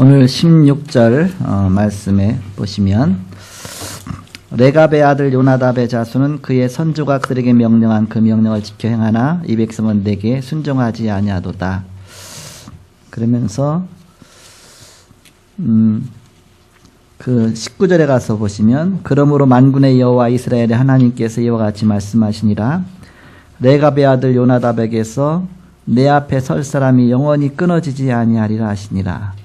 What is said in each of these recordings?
오늘 16절 말씀에 보시면 레갑의 아들 요나답의 자손은 그의 선조가 그들에게 명령한 그 명령을 지켜 행하나 이 백성은 내게 순종하지 아니하도다. 그러면서 그 19절에 가서 보시면 그러므로 만군의 여호와 이스라엘의 하나님께서 이와 같이 말씀하시니라. 레갑의 아들 요나답에게서 내 앞에 설 사람이 영원히 끊어지지 아니하리라 하시니라.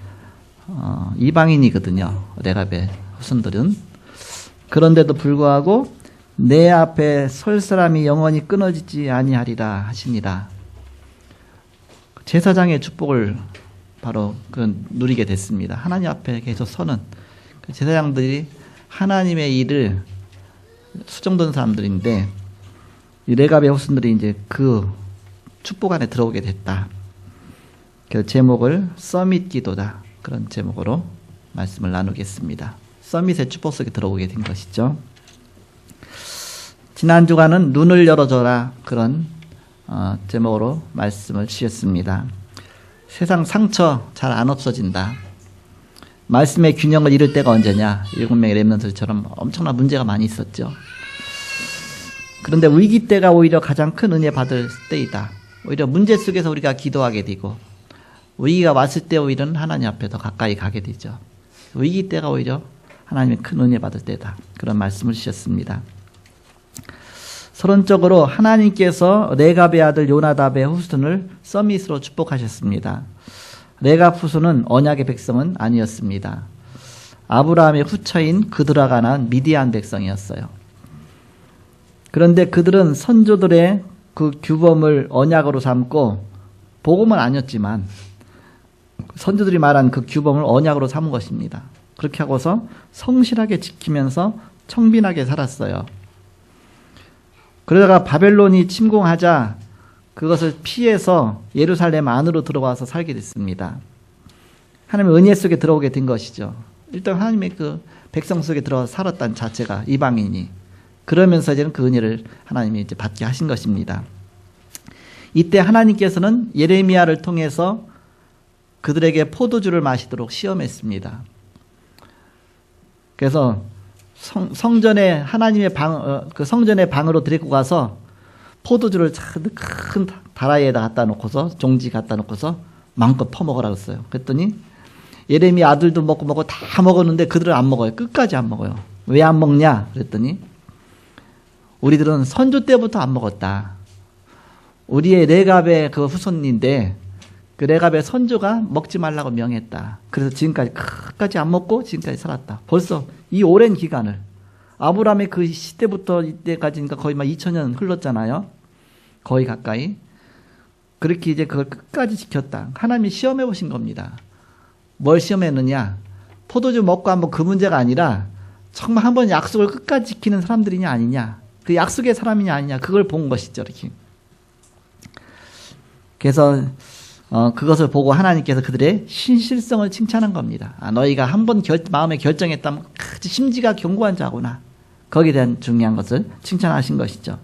이방인이거든요. 레갑의 후손들은. 그런데도 불구하고 내 앞에 설 사람이 영원히 끊어지지 아니하리라 하시니라. 제사장의 축복을 바로 누리게 됐습니다. 하나님 앞에 계속 서는 제사장들이 하나님의 일을 수정된 사람들인데 이 레갑의 후손들이 이제 그 축복 안에 들어오게 됐다. 그 제목을 서밋 기도다. 그런 제목으로 말씀을 나누겠습니다. 서밋의 축복 속에 들어오게 된 것이죠. 지난 주간은 눈을 열어줘라. 그런 제목으로 말씀을 주셨습니다. 세상 상처 잘 안 없어진다. 말씀의 균형을 잃을 때가 언제냐. 7명의 렘넌트처럼 엄청난 문제가 많이 있었죠. 그런데 위기 때가 오히려 가장 큰 은혜 받을 때이다. 오히려 문제 속에서 우리가 기도하게 되고 위기가 왔을 때 오히려 하나님 앞에 더 가까이 가게 되죠. 위기 때가 오히려 하나님의 큰 은혜 받을 때다. 그런 말씀을 주셨습니다. 서론적으로 하나님께서 레갑의 아들 요나답의 후손을 서밋으로 축복하셨습니다. 레갑 후손은 언약의 백성은 아니었습니다. 아브라함의 후처인 그드라가 난 미디안 백성이었어요. 그런데 그들은 선조들의 그 규범을 언약으로 삼고 복음은 아니었지만 선조들이 말한 그 규범을 언약으로 삼은 것입니다. 그렇게 하고서 성실하게 지키면서 청빈하게 살았어요. 그러다가 바벨론이 침공하자 그것을 피해서 예루살렘 안으로 들어와서 살게 됐습니다. 하나님의 은혜 속에 들어오게 된 것이죠. 일단 하나님의 그 백성 속에 들어와서 살았다는 자체가 이방인이. 그러면서 이제는 그 은혜를 하나님이 이제 받게 하신 것입니다. 이때 하나님께서는 예레미야를 통해서 그들에게 포도주를 마시도록 시험했습니다. 그래서 성전에 하나님의 그 성전의 방으로 데리고 가서 포도주를 큰 다라이에다 갖다 놓고서 종지 갖다 놓고서 마음껏 퍼먹으라 그랬어요. 그랬더니 예레미야 아들도 먹고 다 먹었는데 그들은 안 먹어요. 끝까지 안 먹어요. 왜 안 먹냐? 그랬더니 우리들은 선조 때부터 안 먹었다. 우리의 레갑의 그 후손인데 그 레갑의 선조가 먹지 말라고 명했다. 그래서 지금까지 끝까지 안 먹고 지금까지 살았다. 벌써 이 오랜 기간을 아브라함의 그 시대부터 이때까지니까 거의 막 2000년 흘렀잖아요. 거의 가까이. 그렇게 이제 그걸 끝까지 지켰다. 하나님이 시험해 보신 겁니다. 뭘 시험했느냐? 포도주 먹고 한번 그 문제가 아니라 정말 한번 약속을 끝까지 지키는 사람들이냐 아니냐? 그 약속의 사람이냐 아니냐? 그걸 본 것이죠. 이렇게. 그래서 그것을 보고 하나님께서 그들의 신실성을 칭찬한 겁니다. 너희가 한번 마음에 결정했다면 심지가 견고한 자구나. 거기에 대한 중요한 것을 칭찬하신 것이죠.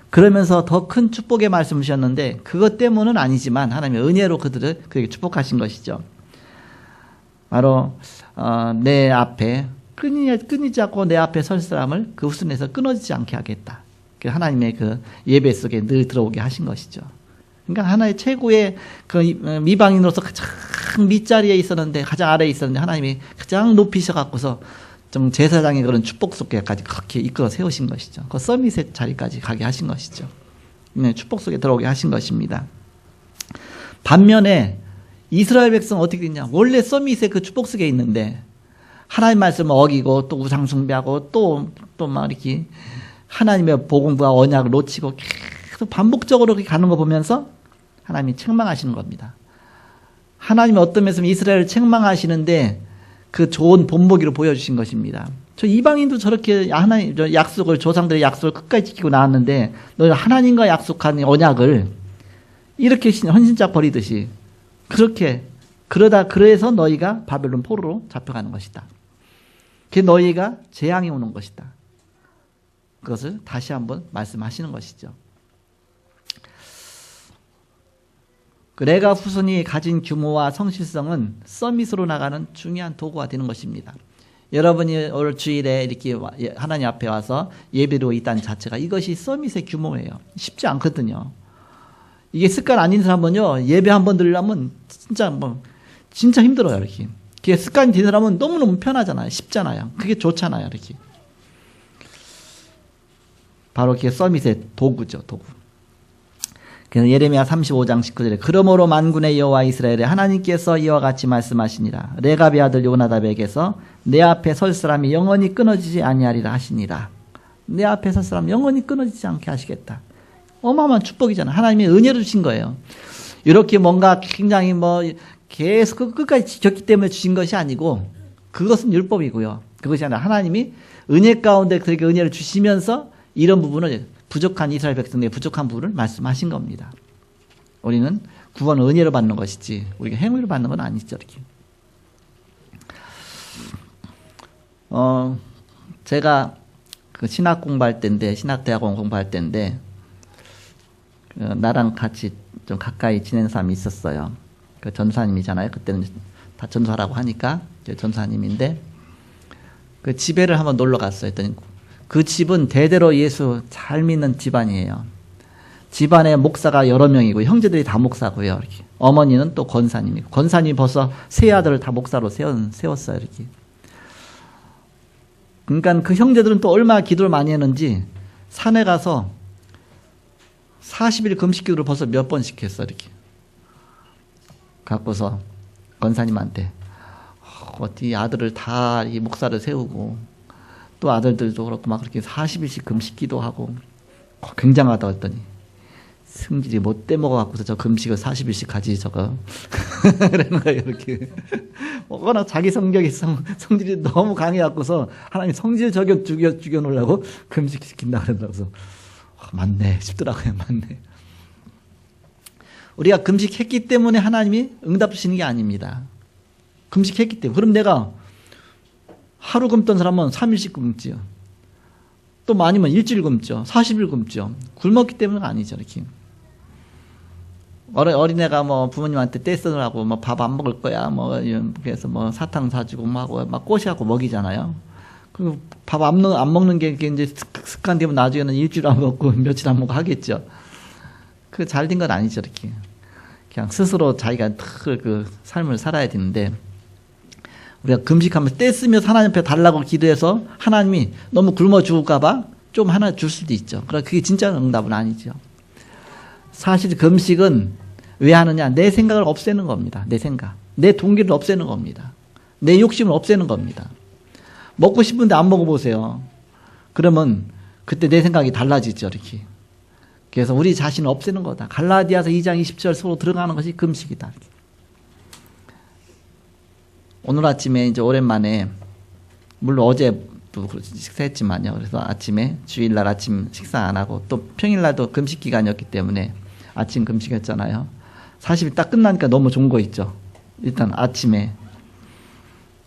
그러면서 더 큰 축복의 말씀을 주셨는데 그것 때문은 아니지만 하나님의 은혜로 그들을 그에게 축복하신 것이죠. 바로 내 앞에 끊이지 않고 내 앞에 설 사람을 그 후손에서 끊어지지 않게 하겠다. 하나님의 그 예배 속에 늘 들어오게 하신 것이죠. 그러니까 하나의 최고의 그 미방인으로서 가장 밑자리에 있었는데 가장 아래에 있었는데 하나님이 가장 높이셔 갖고서 좀 제사장의 그런 축복 속에까지 그렇게 이끌어 세우신 것이죠. 그 서밋의 자리까지 가게 하신 것이죠. 축복 속에 들어오게 하신 것입니다. 반면에 이스라엘 백성은 어떻게 됐냐? 원래 서밋의 그 축복 속에 있는데 하나님 말씀을 어기고 또 우상 숭배하고 또 막 이렇게 하나님의 복음과 언약을 놓치고 계속 반복적으로 그렇게 가는 거 보면서 하나님이 책망하시는 겁니다. 하나님이 어떤 면에서 이스라엘을 책망하시는데 그 좋은 본보기로 보여주신 것입니다. 저 이방인도 저렇게 하나님 약속을 조상들의 약속을 끝까지 지키고 나왔는데 너희 하나님과 약속한 언약을 이렇게 헌신짝 버리듯이 그래서 너희가 바벨론 포로로 잡혀가는 것이다. 그게 너희가 재앙이 오는 것이다. 그것을 다시 한번 말씀하시는 것이죠. 그 레가 후손이 가진 규모와 성실성은 서밋으로 나가는 중요한 도구가 되는 것입니다. 여러분이 오늘 주일에 이렇게 하나님 앞에 와서 예배로 있다는 자체가 이것이 서밋의 규모예요. 쉽지 않거든요. 이게 습관 아닌 사람은요, 예배 한번 들으려면 진짜 힘들어요, 이렇게. 그게 습관이 된 사람은 너무너무 편하잖아요. 쉽잖아요. 그게 좋잖아요, 이렇게. 바로 그게 서밋의 도구죠, 도구. 그래서 예레미야 35장 19절에 그러므로 만군의 여호와 이스라엘의 하나님께서 이와 같이 말씀하시니라. 레갑의 아들 요나답에게서 내 앞에 설 사람이 영원히 끊어지지 아니하리라 하시니라. 내 앞에 설 사람 영원히 끊어지지 않게 하시겠다. 어마어마한 축복이잖아. 하나님이 은혜로 주신 거예요. 이렇게 뭔가 굉장히 계속 끝까지 지켰기 때문에 주신 것이 아니고 그것은 율법이고요. 그것이 아니라 하나님이 은혜 가운데 그렇게 은혜를 주시면서 이런 부분을 부족한 이스라엘 백성의 부족한 부분을 말씀하신 겁니다. 우리는 구원을 은혜로 받는 것이지 우리가 행위로 받는 건 아니죠. 이렇게. 제가 그 신학 공부할 때인데 신학대학원 공부할 때인데 나랑 같이 좀 가까이 지낸 사람이 있었어요. 그 전사님이잖아요. 그때는 다 전사라고 하니까 전사님인데 그 집에를 한번 놀러 갔어요. 했더니 그 집은 대대로 예수 잘 믿는 집안이에요. 집안에 목사가 여러 명이고 형제들이 다 목사고요. 이렇게. 어머니는 또 권사님이고 권사님이 벌써 세 아들을 다 목사로 세웠어요. 이렇게. 그러니까 그 형제들은 또 얼마나 기도를 많이 했는지 산에 가서 40일 금식 기도를 벌써 몇 번씩 했어. 이렇게. 갖고서 권사님한테 어디 아들을 다 이 목사를 세우고 또 아들들도 그렇고 막 그렇게 40일씩 금식 기도하고 굉장하다고 했더니 성질이 못돼 먹어갖고서 저 금식을 40일씩 가지 저거 그러는 거예요. 이렇게 워낙 자기 성질이 너무 강해갖고서 하나님 성질 죽여놓으려고 금식 시킨다 그러더라고요. 맞네 싶더라고요. 맞네. 우리가 금식했기 때문에 하나님이 응답 주시는 게 아닙니다. 금식했기 때문에. 그럼 내가 하루 굶던 사람은 3일씩 굶지요. 또 많이면 일주일 굶죠. 40일 굶죠. 굶었기 때문은 아니죠. 이렇게. 어린애가 부모님한테 떼쓰느라고 밥 안 먹을 거야. 그래서 사탕 사주고 하고 막 꼬시하고 먹이잖아요. 그 밥 안 먹는 게 이제 습관되면 나중에는 일주일 안 먹고 며칠 안 먹고 하겠죠. 그 잘 된 건 아니죠. 이렇게. 그냥 스스로 자기가 그 삶을 살아야 되는데 우리가 금식하면서 떼쓰며 하나님 앞에 달라고 기도해서 하나님이 너무 굶어 죽을까봐 좀 하나 줄 수도 있죠. 그러나 그게 진짜 응답은 아니죠. 사실 금식은 왜 하느냐? 내 생각을 없애는 겁니다. 내 생각. 내 동기를 없애는 겁니다. 내 욕심을 없애는 겁니다. 먹고 싶은데 안 먹어보세요. 그러면 그때 내 생각이 달라지죠. 이렇게. 그래서 우리 자신을 없애는 거다. 갈라디아서 2장 20절 속으로 들어가는 것이 금식이다. 이렇게. 오늘 아침에 이제 오랜만에 물론 어제도 식사했지만요. 그래서 아침에 주일날 아침 식사 안 하고 또 평일날도 금식 기간이었기 때문에 아침 금식했잖아요. 40일 딱 끝나니까 너무 좋은 거 있죠. 일단 아침에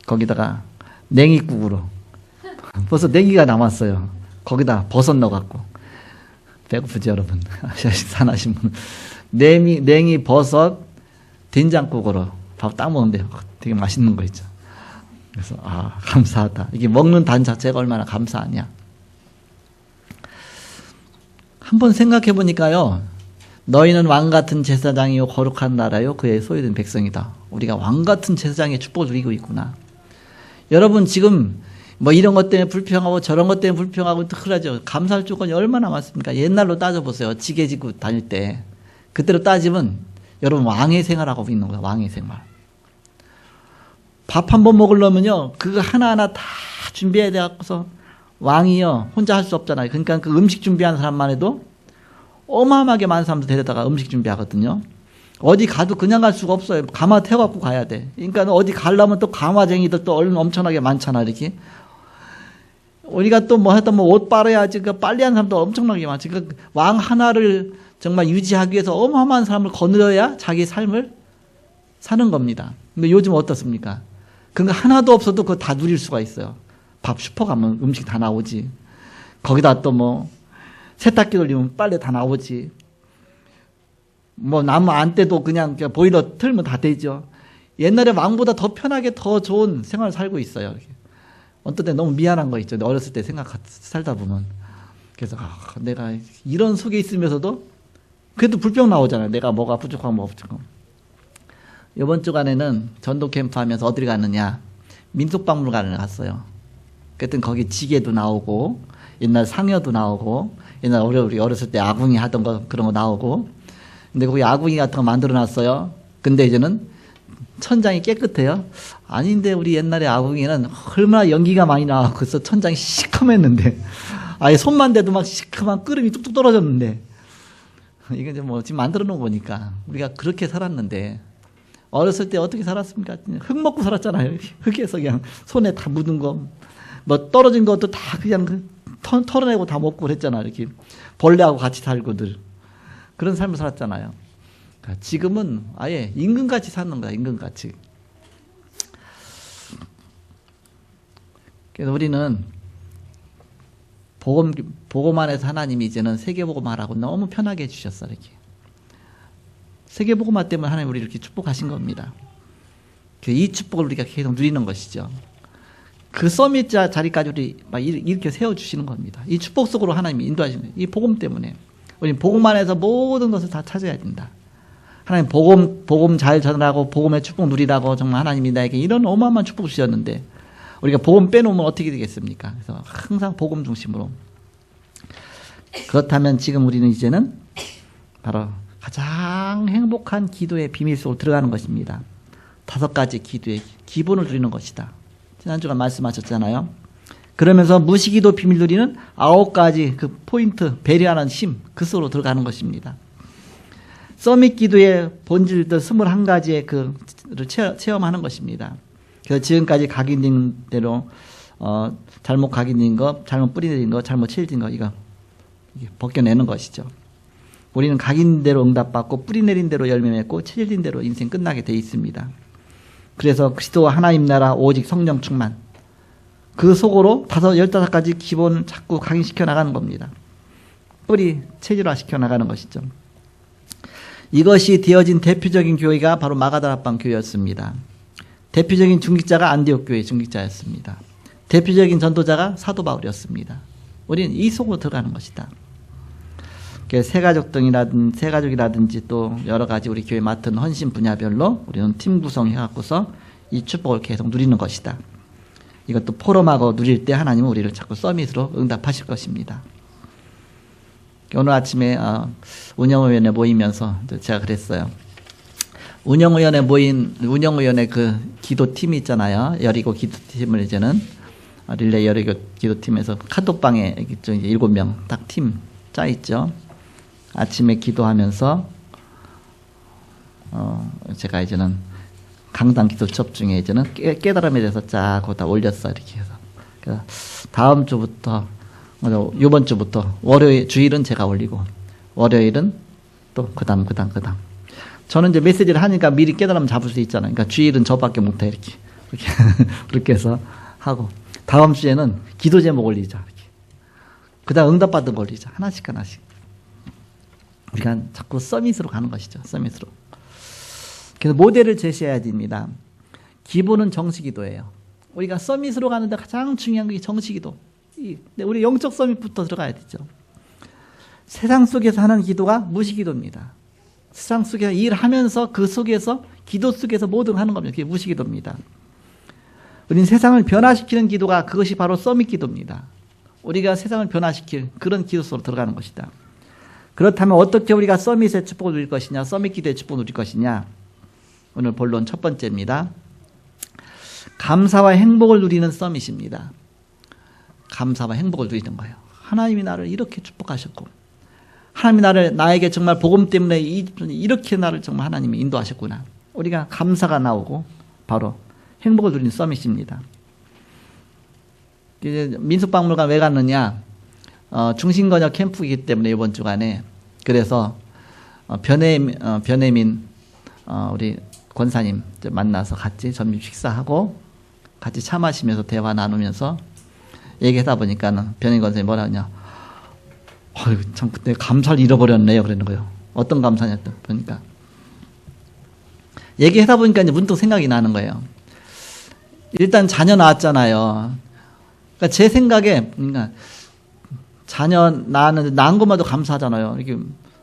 거기다가 냉이국으로 벌써 냉이가 남았어요. 거기다 버섯 넣어갖고 배고프죠 여러분. 식사 안 하신 분 냉이 버섯 된장국으로 밥 딱 먹는데 되게 맛있는 거 있죠. 그래서 감사하다. 이게 먹는 단 자체가 얼마나 감사하냐. 한번 생각해 보니까요. 너희는 왕같은 제사장이요 거룩한 나라요 그의 소유된 백성이다. 우리가 왕같은 제사장의 축복을 누리고 있구나. 여러분 지금 이런 것 때문에 불평하고 저런 것 때문에 불평하고 그러죠. 감사할 조건이 얼마나 많습니까? 옛날로 따져보세요. 지게 지고 다닐 때. 그때로 따지면 여러분 왕의 생활하고 있는 거야. 왕의 생활. 밥 한 번 먹으려면요. 그거 하나하나 다 준비해야 돼갖고서 왕이요. 혼자 할 수 없잖아요. 그러니까 그 음식 준비하는 사람만 해도 어마어마하게 많은 사람들 데려다가 음식 준비하거든요. 어디 가도 그냥 갈 수가 없어요. 가마 태워갖고 가야 돼. 그러니까 어디 가려면 또 가마쟁이들 또 엄청나게 많잖아. 이렇게. 우리가 또 하여튼 옷 빨아야지. 빨리 하는 사람도 엄청나게 많지. 그러니까 왕 하나를 정말 유지하기 위해서 어마어마한 사람을 거느려야 자기 삶을 사는 겁니다. 근데 요즘 어떻습니까? 그거 하나도 없어도 그거 다 누릴 수가 있어요. 밥 슈퍼 가면 음식 다 나오지. 거기다 또 세탁기 돌리면 빨래 다 나오지. 뭐 나무 안 떼도 그냥 보일러 틀면 다 되죠. 옛날에 왕보다 더 편하게 더 좋은 생활을 살고 있어요. 어떤 때 너무 미안한 거 있죠. 어렸을 때 살다 보면. 그래서 내가 이런 속에 있으면서도 그래도 불평 나오잖아요. 내가 뭐가 부족하고 뭐 부족하고. 이번 주간에는 전도 캠프 하면서 어디를 갔느냐. 민속박물관을 갔어요. 그랬더니 거기 지게도 나오고 옛날 상여도 나오고 옛날 우리 어렸을 때 아궁이 하던 거 그런 거 나오고 근데 거기 아궁이 같은 거 만들어 놨어요. 근데 이제는 천장이 깨끗해요. 아닌데 우리 옛날에 아궁이는 얼마나 연기가 많이 나와서 그래서 천장이 시커맸는데 아예 손만 대도 막 시커먼 끓음이 뚝뚝 떨어졌는데 이게 이제 뭐 지금 만들어 놓은 거니까 우리가 그렇게 살았는데 어렸을 때 어떻게 살았습니까? 흙 먹고 살았잖아요. 흙에서 그냥 손에 다 묻은 거 뭐 떨어진 것도 다 그냥 털어내고 다 먹고 그랬잖아요. 이렇게 벌레하고 같이 살고들 그런 삶을 살았잖아요. 그러니까 지금은 아예 임금같이 사는 거야. 임금같이. 그래서 우리는 복음 안에서 하나님이 이제는 세계복음화라고 너무 편하게 해주셨어. 이렇게 세계복음화 때문에 하나님 우리를 이렇게 축복하신 겁니다. 이 축복을 우리가 계속 누리는 것이죠. 그 서밋 자리까지 우리 막 이렇게 세워주시는 겁니다. 이 축복 속으로 하나님이 인도하시는 거예요. 이 복음 때문에. 우리 복음 안에서 모든 것을 다 찾아야 된다. 하나님 복음 잘 전하고 복음의 축복 누리라고 정말 하나님이 나에게 이런 어마어마한 축복을 주셨는데 우리가 복음 빼놓으면 어떻게 되겠습니까? 그래서 항상 복음 중심으로. 그렇다면 지금 우리는 이제는 바로 가장 행복한 기도의 비밀 속으로 들어가는 것입니다. 5가지 기도의 기본을 누리는 것이다. 지난주가 말씀하셨잖아요. 그러면서 무시기도 비밀 누리는 9가지 그 포인트, 배려하는 힘, 그 속으로 들어가는 것입니다. 서밋 기도의 본질들 21가지의 그를 체험하는 것입니다. 그래서 지금까지 각인된 대로 잘못 각인된 거, 잘못 뿌리내린 거, 잘못 채일된 거 이거 벗겨내는 것이죠. 우리는 각인 대로 응답받고 뿌리내린 대로 열매 맺고 채일된 대로 인생 끝나게 돼 있습니다. 그래서 그리스도와 하나님 나라 오직 성령 충만 그 속으로 15가지 기본을 자꾸 각인시켜 나가는 겁니다. 뿌리 체질화시켜 나가는 것이죠. 이것이 되어진 대표적인 교회가 바로 마가다락방 교회였습니다. 대표적인 중직자가 안디옥 교회 중직자였습니다. 대표적인 전도자가 사도 바울이었습니다. 우리는 이 속으로 들어가는 것이다. 새가족이라든지 또 여러 가지 우리 교회 맡은 헌신 분야별로 우리는 팀 구성해갖고서 이 축복을 계속 누리는 것이다. 이것도 포럼하고 누릴 때 하나님은 우리를 자꾸 서밋으로 응답하실 것입니다. 오늘 아침에 운영위원회 모이면서 제가 그랬어요. 운영위원회 그 기도팀이 있잖아요. 여리고 기도팀을 이제는 릴레이 여리고 기도팀에서 카톡방에 7명 딱 팀 짜 있죠. 아침에 기도하면서 제가 이제는 강단 기도 첩 중에 이제는 깨달음에 대해서 쫙 거기다 올렸어. 이렇게 해서. 그래서 다음 주부터 이번 주부터 주일은 제가 올리고 월요일은 또 그다음 저는 이제 메시지를 하니까 미리 깨달음 잡을 수 있잖아요. 그러니까 주일은 저밖에 못해 이렇게 그렇게 해서 하고 다음 주에는 기도 제목 올리자 이렇게. 그다음 응답받은 거 올리자 하나씩 우리가 자꾸 서밋으로 가는 것이죠. 서밋으로. 그래서 모델을 제시해야 됩니다. 기본은 정시기도예요. 우리가 서밋으로 가는데 가장 중요한 게 정시기도. 우리 영적 서밋부터 들어가야 되죠. 세상 속에서 하는 기도가 무시기도입니다. 세상 속에서 일하면서 그 속에서 기도 속에서 모든 하는 겁니다. 그게 무시기도입니다. 우리는 세상을 변화시키는 기도가 그것이 바로 서밋 기도입니다. 우리가 세상을 변화시킬 그런 기도 속으로 들어가는 것이다. 그렇다면 어떻게 우리가 서밋의 축복을 누릴 것이냐, 서밋 기도의 축복을 누릴 것이냐. 오늘 본론 첫 번째입니다. 감사와 행복을 누리는 서밋입니다. 감사와 행복을 누리는 거예요. 하나님이 나를 이렇게 축복하셨고 하나님이 나에게 정말 복음 때문에 이렇게 나를 정말 하나님이 인도하셨구나. 우리가 감사가 나오고 바로 행복을 누리는 서밋입니다. 이제 민속박물관 왜 갔느냐? 중심건역 캠프이기 때문에 이번 주간에 그래서 변혜민 우리 권사님 만나서 같이 점심 식사하고 같이 차 마시면서 대화 나누면서 얘기하다 보니까는 변혜민 권사님이 뭐라 하냐? 참 그때 감사를 잃어버렸네요. 그러는 거예요. 어떤 감사냐 보니까. 얘기하다 보니까 이제 문득 생각이 나는 거예요. 일단 자녀 낳았잖아요. 그러니까 제 생각에, 그러니까 자녀 낳은 것만도 감사하잖아요. 이렇게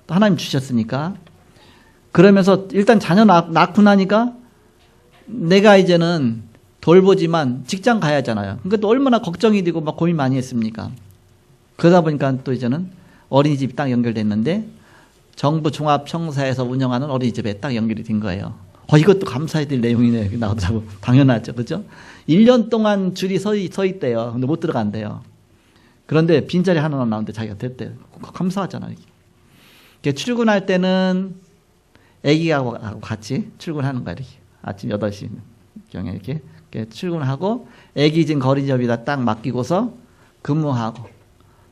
하나님 주셨으니까. 그러면서 일단 자녀 낳고 나니까 내가 이제는 돌보지만 직장 가야 하잖아요. 그러니까 또 얼마나 걱정이 되고 막 고민 많이 했습니까? 그러다 보니까 또 이제는 어린이집이 딱 연결됐는데 정부 종합청사에서 운영하는 어린이집에 딱 연결이 된 거예요. 이것도 감사해야 될 내용이네. 나오더라고. 당연하죠. 그죠? 1년 동안 줄이 서 있대요. 근데 못 들어간대요. 그런데 빈자리 하나만 나오는데 자기가 됐대요. 감사하잖아요. 출근할 때는 애기하고 같이 출근하는 거야. 이렇게. 아침 8시 경에 이렇게 출근하고 애기 진 거리접이다 딱 맡기고서 근무하고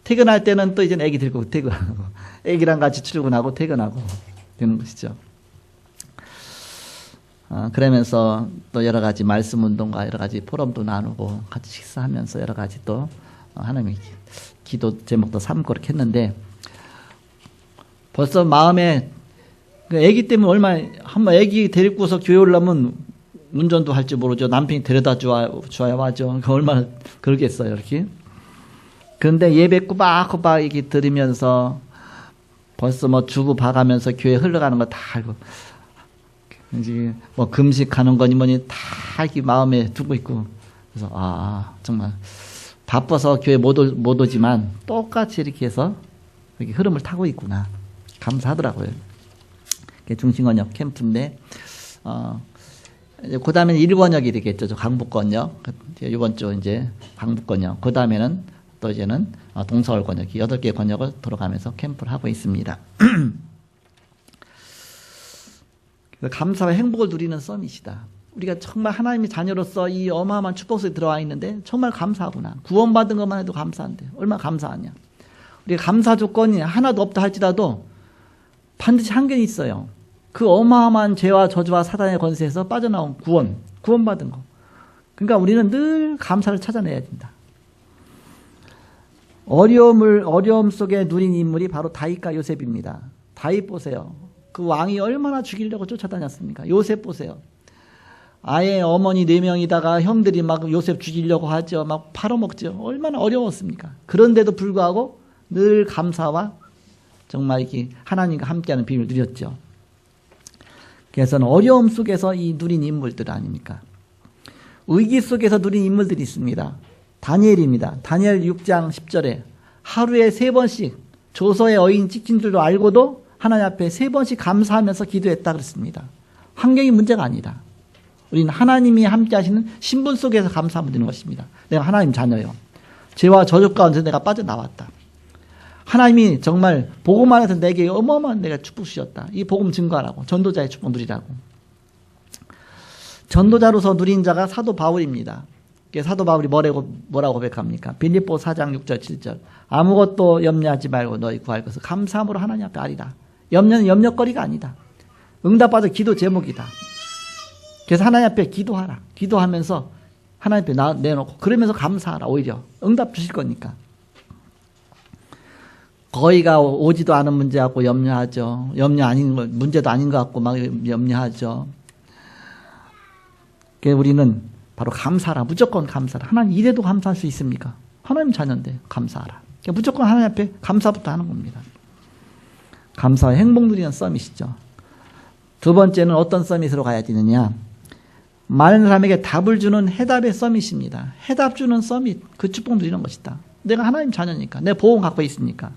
퇴근할 때는 또 이제 애기 들고 퇴근하고 애기랑 같이 출근하고 퇴근하고 되는 것이죠. 그러면서 또 여러 가지 말씀 운동과 여러 가지 포럼도 나누고 같이 식사하면서 여러 가지 또 하나님의 기도 제목도 삼고 그렇게 했는데 벌써 마음에 애기 때문에 얼마나 한번 애기 데리고서 교회 오려면 운전도 할 줄 모르죠. 남편이 데려다 줘야 하죠. 얼마나 그러겠어요. 이렇게. 그런데 예배 꼬박꼬박 이렇게 들으면서 벌써 뭐 주부 봐가면서 교회 흘러가는 거 다 알고 이제 뭐 금식하는 거니 뭐니 다 이렇게 마음에 두고 있고 그래서 정말 바빠서 교회 못 오지만 똑같이 이렇게 해서 이렇게 흐름을 타고 있구나 감사하더라고요. 중심권역 캠프인데 그 다음에는 1권역이 되겠죠. 강북권역 이번 주 이제 강북권역 그 다음에는 또 이제는 동서울권역 8개 권역을 돌아가면서 캠프를 하고 있습니다. 감사와 행복을 누리는 썸이시다. 우리가 정말 하나님의 자녀로서 이 어마어마한 축복 속에 들어와 있는데 정말 감사하구나. 구원받은 것만 해도 감사한데 얼마나 감사하냐. 우리가 감사 조건이 하나도 없다 할지라도 반드시 한계는 있어요. 그 어마어마한 죄와 저주와 사단의 권세에서 빠져나온 구원받은 거. 그러니까 우리는 늘 감사를 찾아내야 된다. 어려움 속에 누린 인물이 바로 다윗과 요셉입니다. 다윗 보세요. 그 왕이 얼마나 죽이려고 쫓아다녔습니까? 요셉 보세요. 아예 어머니 4명이다가 형들이 막 요셉 죽이려고 하죠. 막 팔아먹죠. 얼마나 어려웠습니까? 그런데도 불구하고 늘 감사와 정말 이렇게 하나님과 함께하는 비밀을 누렸죠. 그래서 어려움 속에서 이 누린 인물들 아닙니까? 위기 속에서 누린 인물들이 있습니다. 다니엘입니다. 다니엘 6장 10절에 하루에 3번씩 조서의 어인 찍힌 줄도 알고도 하나님 앞에 3번씩 감사하면서 기도했다 그랬습니다. 환경이 문제가 아니다. 우리는 하나님이 함께 하시는 신분 속에서 감사하면 되는 것입니다. 내가 하나님 자녀요. 죄와 저주 가운데 내가 빠져나왔다. 하나님이 정말 복음 안에서 내게 어마어마한 내가 축복 주셨다. 이 복음 증거하라고. 전도자의 축복 누리라고. 전도자로서 누린 자가 사도 바울입니다. 사도 바울이 뭐라고 고백합니까? 빌립보 4장 6절 7절 아무것도 염려하지 말고 너희 구할 것을 감사함으로 하나님 앞에 아리라. 염려는 염려거리가 아니다. 응답받을 기도 제목이다. 그래서 하나님 앞에 기도하라. 기도하면서 하나님 앞에 내놓고 그러면서 감사하라. 오히려 응답 주실 거니까. 거의가 오지도 않은 문제 갖고 염려하죠. 문제도 아닌 것 같고 막 염려하죠. 그래서 우리는 바로 감사하라. 무조건 감사하라. 하나님 이래도 감사할 수 있습니까? 하나님 자녀인데 감사하라. 무조건 하나님 앞에 감사부터 하는 겁니다. 감사와 행복 누리는 썸이시죠. 두 번째는 어떤 서밋으로 가야 되느냐. 많은 사람에게 답을 주는 해답의 서밋입니다. 해답 주는 서밋. 그 축복 누리는 것이다. 내가 하나님 자녀니까. 내 보험 갖고 있으니까.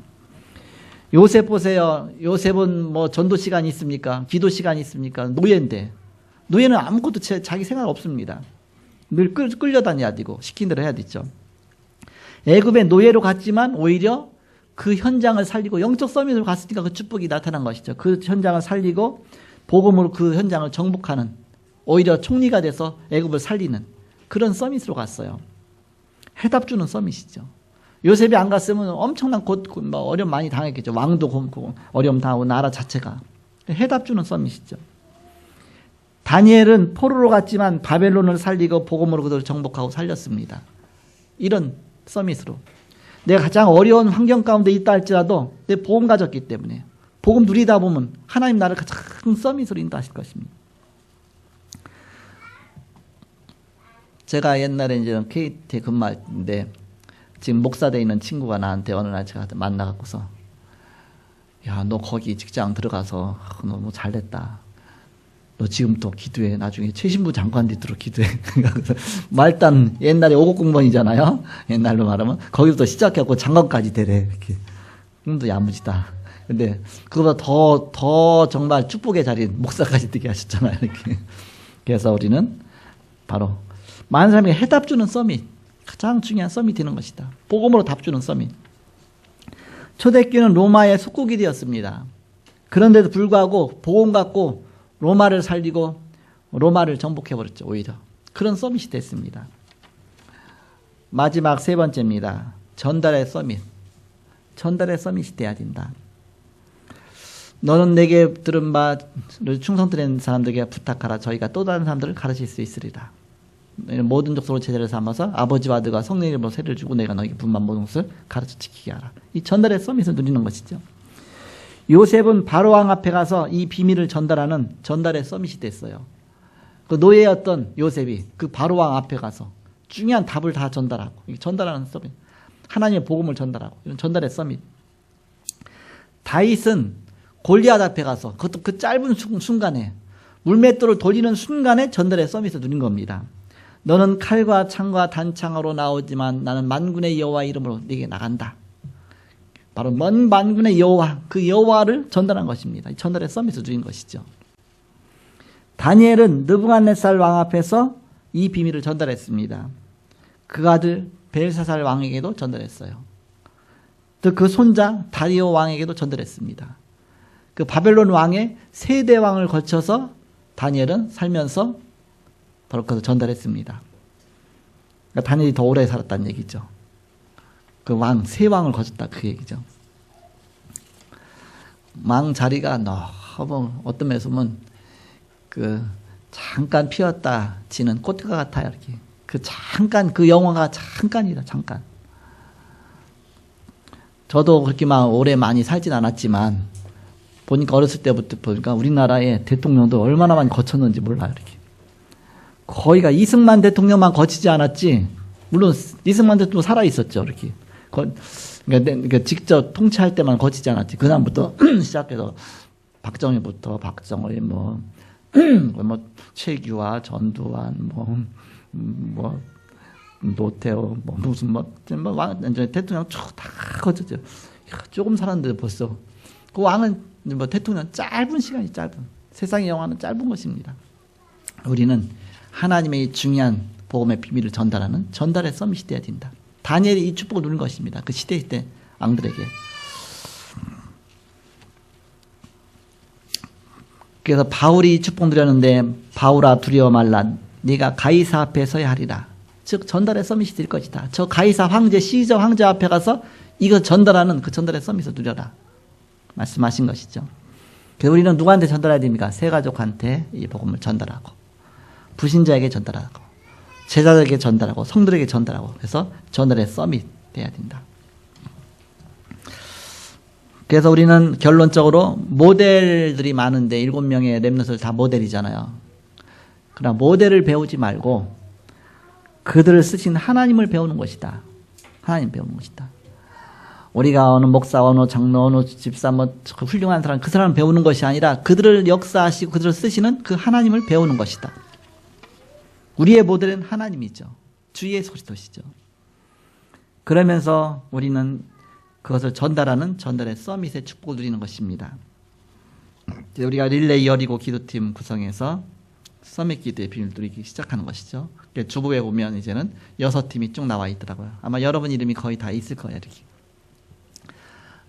요셉 보세요. 요셉은 뭐 전도 시간이 있습니까? 기도 시간이 있습니까? 노예인데. 노예는 아무것도 자기 생각 없습니다. 늘 끌려다녀야 되고 시킨 대로 해야 되죠. 애굽의 노예로 갔지만 오히려 그 현장을 살리고 영적 서밋으로 갔으니까 그 축복이 나타난 것이죠. 그 현장을 살리고 복음으로 그 현장을 정복하는 오히려 총리가 돼서 애굽을 살리는 그런 서밋으로 갔어요. 해답 주는 서밋이죠. 요셉이 안 갔으면 엄청난 어려움 많이 당했겠죠. 왕도 굶고 어려움 당하고 나라 자체가. 해답 주는 서밋이죠. 다니엘은 포로로 갔지만 바벨론을 살리고 복음으로 그들을 정복하고 살렸습니다. 이런 서밋으로. 내가 가장 어려운 환경 가운데 있다 할지라도 내 복음 가졌기 때문에 복음 누리다 보면 하나님 나를 가장 서밋으로 인도하실 것입니다. 제가 옛날에 이제 KT에 근무할 때인데 지금 목사되어 있는 친구가 나한테 어느 날 제가 만나갖고서 야, 너 거기 직장 들어가서 너무 잘됐다. 너 지금부터 기도해. 나중에 최신부 장관 되도록 기도해. 말단 옛날에 5급 공무원이잖아요. 옛날로 말하면 거기부터 시작해갖고 장관까지 되래. 이렇게. 꿈도 야무지다. 근데 그거보다 더 정말 축복의 자리에 목사까지 되게 하셨잖아요. 이렇게. 그래서 우리는 바로 많은 사람에게 해답 주는 서밋, 가장 중요한 서밋이 되는 것이다. 복음으로 답 주는 서밋. 초대교회는 로마의 속국이 되었습니다. 그런데도 불구하고 복음 갖고 로마를 살리고 로마를 정복해버렸죠. 오히려 그런 서밋이 됐습니다. 마지막 세 번째입니다. 전달의 서밋. 전달의 서밋이 돼야 된다. 너는 내게 들은 바를 충성된 사람들에게 부탁하라. 저희가 또 다른 사람들을 가르칠 수 있으리라. 모든 족속으로 제자를 삼아서 아버지와 아들과 성령의 이름으로 세례를 주고 내가 너에게 분만 모든 것을 가르쳐 지키게 하라. 이 전달의 서밋을 누리는 것이죠. 요셉은 바로왕 앞에 가서 이 비밀을 전달하는 전달의 서밋이 됐어요. 그 노예였던 요셉이 그 바로왕 앞에 가서 중요한 답을 다 전달하고, 전달하는 서밋. 하나님의 복음을 전달하고, 이런 전달의 서밋. 다윗은 골리앗 앞에 가서, 그것도 그 짧은 순간에, 물맷돌을 돌리는 순간에 전달의 서밋을 누린 겁니다. 너는 칼과 창과 단창으로 나오지만 나는 만군의 여호와 이름으로 네게 나간다. 바로 먼 만군의 여호와, 그 여호와를 전달한 것입니다. 전달의 서밋을 누린 것이죠. 다니엘은 느부갓네살 왕 앞에서 이 비밀을 전달했습니다. 그 아들 벨사살 왕에게도 전달했어요. 또 그 손자 다리오 왕에게도 전달했습니다. 그 바벨론 왕의 세대 왕을 거쳐서 다니엘은 살면서 바로 그것을 전달했습니다. 그러니까 다니엘이 더 오래 살았다는 얘기죠. 그 왕, 세 왕을 거쳤다 그 얘기죠. 왕 자리가 너무 어떤 면에서 보면 그 잠깐 피었다 지는 꽃가 같아요. 이렇게 그 잠깐 그 영화가 잠깐이다. 잠깐. 저도 그렇게 막 오래 많이 살진 않았지만 보니까 어렸을 때부터 보니까 우리나라의 대통령도 얼마나 많이 거쳤는지 몰라요. 이렇게 거의가 이승만 대통령만 거치지 않았지. 물론 이승만 대통령 살아 있었죠. 이렇게 그러니까 직접 통치할 때만 거치지 않았지. 그다음부터 시작해서 박정희부터 박정희 뭐 최규하, 전두환 뭐 노태우 무슨 대통령 쭉 다 거쳤죠. 조금 살았는데 벌써 그 왕은 뭐 대통령 짧은 시간이 짧은 세상의 영화는 짧은 것입니다. 우리는 하나님의 중요한 복음의 비밀을 전달하는 전달의 서밋이 되어야 된다. 다니엘이 이 축복을 누린 것입니다. 그 시대 왕들에게. 그래서 바울이 이 축복 누렸는데 바울아 두려워 말라. 네가 가이사 앞에 서야 하리라. 즉 전달의 서밋이 될 것이다. 저 가이사 황제 시저 황제 앞에 가서 이거 전달하는 그 전달의 서밋을 누려라. 말씀하신 것이죠. 그래서 우리는 누구한테 전달해야 됩니까? 세 가족한테 이 복음을 전달하고 불신자에게 전달하고 제자들에게 전달하고 성들에게 전달하고 그래서 전달의 서밋 돼야 된다. 그래서 우리는 결론적으로 모델들이 많은데 7명의 렘넌트들 다 모델이잖아요. 그러나 모델을 배우지 말고 그들을 쓰신 하나님을 배우는 것이다. 하나님 배우는 것이다. 우리가 어느 목사, 어느 장로, 어느 집사, 훌륭한 사람, 그 사람을 배우는 것이 아니라 그들을 역사하시고 그들을 쓰시는 그 하나님을 배우는 것이다. 우리의 모델은 하나님이죠. 주 예수 그리스도시죠. 그러면서 우리는 그것을 전달하는 전달의 서밋의 축복을 누리는 것입니다. 우리가 릴레이 여리고 기도팀 구성해서 서밋 기도의 비밀을 누리기 시작하는 것이죠. 주보에 보면 이제는 6팀이 쭉 나와 있더라고요. 아마 여러분 이름이 거의 다 있을 거예요. 이렇게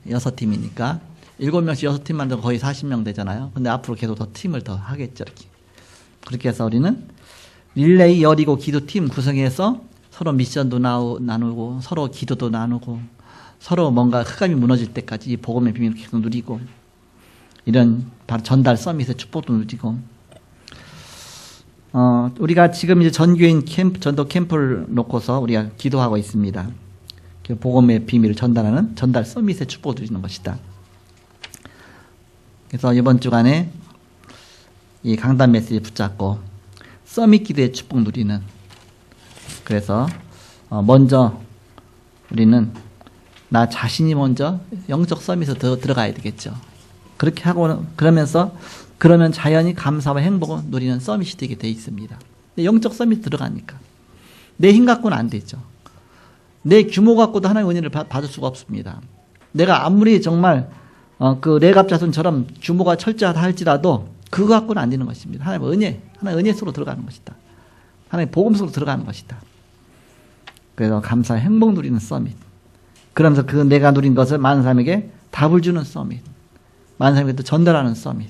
6팀이니까 7명씩 6팀 만들면 거의 40명 되잖아요. 근데 앞으로 계속 더 팀을 더 하겠죠. 그렇게 해서 우리는 릴레이 여리고 기도팀 구성해서 서로 미션도 나누고 서로 기도도 나누고 서로 뭔가 흑암이 무너질 때까지 이 복음의 비밀을 계속 누리고 이런 바로 전달 서밋의 축복도 누리고 우리가 지금 이제 전교인 전도 캠프를 놓고서 우리가 기도하고 있습니다. 복음의 비밀을 전달하는 전달 서밋의 축복을 누리는 것이다. 그래서 이번 주간에 이 강단 메시지 붙잡고 서밋 기도의 축복 누리는, 그래서 먼저 우리는 나 자신이 먼저 영적 서밋에 들어가야 되겠죠. 그렇게 하고 그러면 자연히 감사와 행복을 누리는 서밋이 되게 돼 있습니다. 근데 영적 서밋 들어가니까 내 힘 갖고는 안 되죠. 내 규모 갖고도 하나님의 은혜를 받을 수가 없습니다. 내가 아무리 정말 그 레갑자손처럼 규모가 철저하다 할지라도 그거 갖고는 안 되는 것입니다. 하나님의 은혜, 하나님의 은혜 속으로 들어가는 것이다. 하나님의 복음 속으로 들어가는 것이다. 그래서 감사와 행복 누리는 서밋. 그러면서 그 내가 누린 것을 많은 사람에게 답을 주는 서밋. 많은 사람에게 또 전달하는 서밋.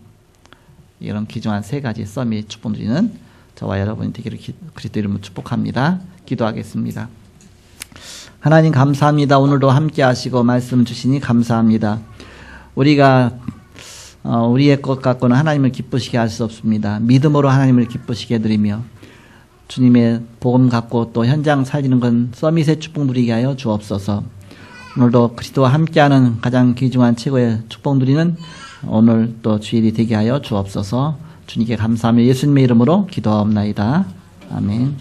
이런 귀중한 세 가지 서밋 축복 누리는 저와 여러분이 되기를 그리스도 이름으로 축복합니다. 기도하겠습니다. 하나님 감사합니다. 오늘도 함께 하시고 말씀 주시니 감사합니다. 우리가 우리의 것 갖고는 하나님을 기쁘시게 할 수 없습니다. 믿음으로 하나님을 기쁘시게 해드리며 주님의 복음 갖고 또 현장 살리는 건 서밋의 축복 누리게 하여 주옵소서. 오늘도 그리스도와 함께하는 가장 귀중한 최고의 축복 누리는 오늘 또 주일이 되게 하여 주옵소서. 주님께 감사하며 예수님의 이름으로 기도하옵나이다. 아멘.